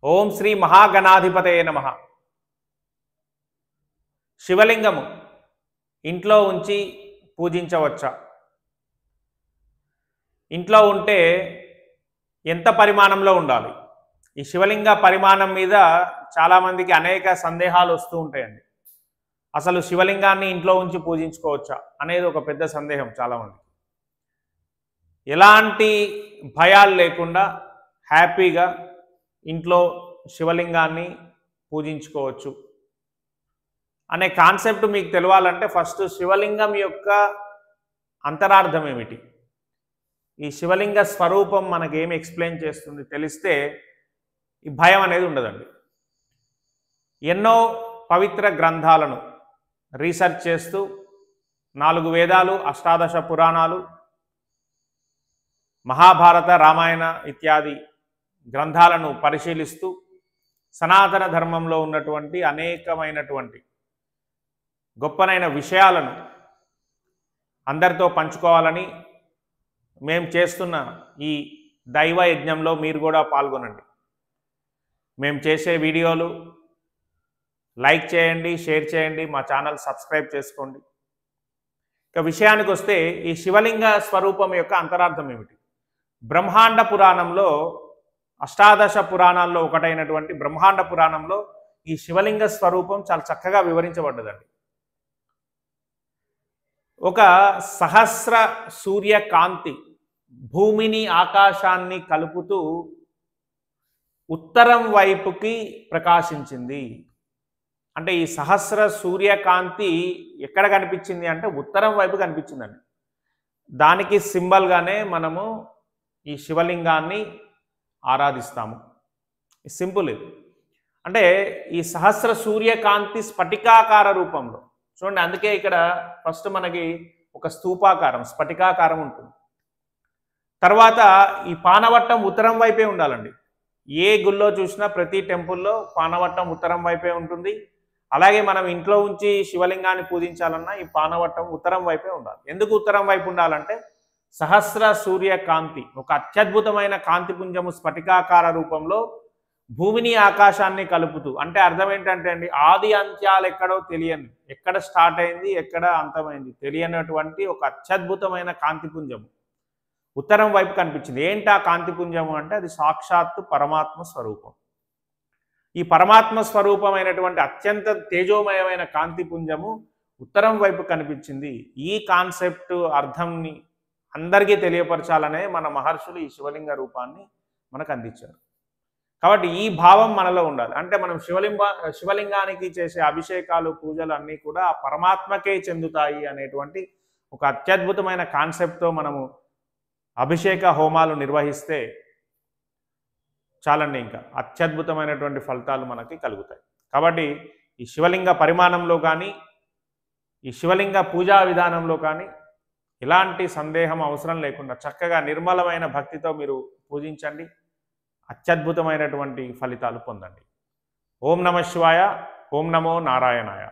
ఓం శ్రీ మహాగణాధిపతయే నమః. శివలింగము ఇంట్లో ఉంచి పూజించవచ్చా? ఇంట్లో ఉంటే ఎంత పరిమాణంలో ఉండాలి? ఈ శివలింగ పరిమాణం మీద చాలామందికి అనేక సందేహాలు వస్తూ ఉంటాయండి. అసలు శివలింగాన్ని ఇంట్లో ఉంచి పూజించుకోవచ్చా అనేది ఒక పెద్ద సందేహం చాలామందికి. ఎలాంటి భయాలు లేకుండా హ్యాపీగా ఇంట్లో శివలింగాన్ని పూజించుకోవచ్చు అనే కాన్సెప్ట్ మీకు తెలవాలంటే ఫస్ట్ శివలింగం యొక్క అంతరార్థం ఏమిటి, ఈ శివలింగ స్వరూపం మనకేమి ఎక్స్ప్లెయిన్ చేస్తుంది తెలిస్తే ఈ భయం అనేది ఉండదండి. ఎన్నో పవిత్ర గ్రంథాలను రీసెర్చ్ చేస్తూ 4 వేదాలు, అష్టాదశ పురాణాలు, మహాభారత, రామాయణ ఇత్యాది గ్రంథాలను పరిశీలిస్తూ సనాతన ధర్మంలో ఉన్నటువంటి అనేకమైనటువంటి గొప్పనైన విషయాలను అందరితో పంచుకోవాలని మేము చేస్తున్న ఈ దైవ యజ్ఞంలో మీరు కూడా పాల్గొనండి. మేము చేసే వీడియోలు లైక్ చేయండి, షేర్ చేయండి, మా ఛానల్ సబ్స్క్రైబ్ చేసుకోండి. ఇక విషయానికి వస్తే ఈ శివలింగ స్వరూపం యొక్క అంతరార్థం ఏమిటి? బ్రహ్మాండ పురాణంలో, అష్టాదశ పురాణాల్లో ఒకటైనటువంటి బ్రహ్మాండ పురాణంలో ఈ శివలింగ స్వరూపం చాలా చక్కగా వివరించబడ్డదండి. ఒక సహస్ర సూర్యకాంతి భూమిని ఆకాశాన్ని కలుపుతూ ఉత్తరం వైపుకి ప్రకాశించింది. అంటే ఈ సహస్ర సూర్యకాంతి ఎక్కడ కనిపించింది అంటే ఉత్తరం వైపు కనిపించిందండి. దానికి సింబల్గానే మనము ఈ శివలింగాన్ని ఆరాధిస్తాము. సింపుల్ ఇది. అంటే ఈ సహస్ర సూర్యకాంతి స్ఫటికాకార రూపంలో చూడండి. అందుకే ఇక్కడ ఫస్ట్ మనకి ఒక స్తూపాకారం, స్ఫటికాకారం ఉంటుంది. తర్వాత ఈ పానవట్టం ఉత్తరం వైపే ఉండాలండి. ఏ గుళ్ళో చూసినా ప్రతి టెంపుల్లో పానవట్టం ఉత్తరం వైపే ఉంటుంది. అలాగే మనం ఇంట్లో ఉంచి శివలింగాన్ని పూజించాలన్నా ఈ పానవట్టం ఉత్తరం వైపే ఉండాలి. ఎందుకు ఉత్తరం వైపు ఉండాలంటే సహస్ర సూర్యకాంతి ఒక అత్యద్భుతమైన కాంతిపుంజము స్ఫటికాకార రూపంలో భూమిని ఆకాశాన్ని కలుపుతూ, అంటే అర్థం ఏంటంటే అండి, ఆది అంత్యాలు ఎక్కడో తెలియని, ఎక్కడ స్టార్ట్ అయింది ఎక్కడ అంతమైంది తెలియనటువంటి ఒక అత్యద్భుతమైన కాంతిపుంజము ఉత్తరం వైపు కనిపించింది. ఏంటి ఆ కాంతిపుంజము అంటే అది సాక్షాత్తు పరమాత్మ స్వరూపం. ఈ పరమాత్మ స్వరూపమైనటువంటి అత్యంత తేజోమయమైన కాంతిపుంజము ఉత్తరం వైపు కనిపించింది. ఈ కాన్సెప్ట్ అర్థంని అందరికీ తెలియపరచాలనే మన మహర్షులు ఈ శివలింగ రూపాన్ని మనకు అందించారు. కాబట్టి ఈ భావం మనలో ఉండాలి. అంటే మనం శివలింగానికి చేసే అభిషేకాలు, పూజలు అన్నీ కూడా ఆ పరమాత్మకే చెందుతాయి అనేటువంటి ఒక అత్యద్భుతమైన కాన్సెప్ట్తో మనము అభిషేక హోమాలు నిర్వహిస్తే చాలండి, ఇంకా అత్యద్భుతమైనటువంటి ఫలితాలు మనకి కలుగుతాయి. కాబట్టి ఈ శివలింగ పరిమాణంలో కానీ ఈ శివలింగ పూజా విధానంలో కానీ ఎలాంటి సందేహం అవసరం లేకుండా చక్కగా నిర్మలమైన భక్తితో మీరు పూజించండి. అత్యద్భుతమైనటువంటి ఫలితాలు పొందండి. ఓం నమః శివాయ. ఓం నమో నారాయణాయ.